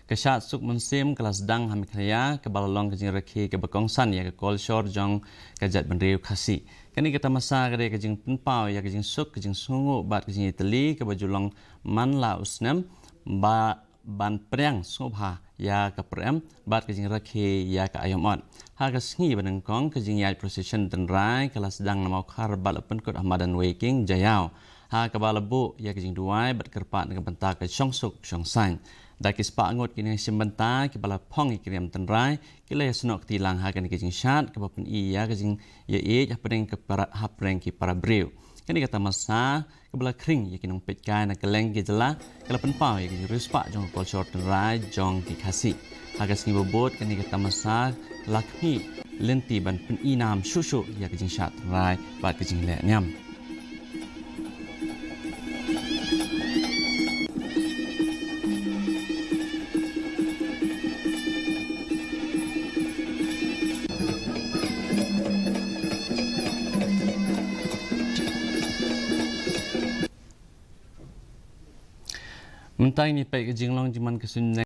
Kesyat suk musim kelas dang hamik raya ke balalong ke jing rakhi ke bakongsan ya ke kolshor jong kajat benriu khasi. Kini kita masa ke ke jing penpau ya ke jing suk ke jing sungu bat ke jing itali ke bajulong manla usnam ba ban priang subha ya ke prem bat ke jing rakhi ya ke ayomot. Ha ke sengi benengkong ke jing yai procession tenrai kelas dang namau khar bal penkut ahmadan waking jayau. Ha ke balabu ya ke jing duai bat kerpat dengan bentak ke syongsuk syongsan. Daki sepak ngot kini simbenta ke bala pong ikirim tenrai kila ya senok tilang hakan ke jing syat ke bapen iya ke jing ya ya pedeng ke para hapreng ki para breu kini kata masa ke bala kring ya kinong petkai na keleng ke jela kala penpau ya ke jing ruspak jong kol short tenrai jong ki khasi haga sengi bobot kini kata masa lakmi lenti ban pen inam shushu ya ke jing syat tenrai bat ke jing le nyam. Mentang ni pai ke jinglong jiman ke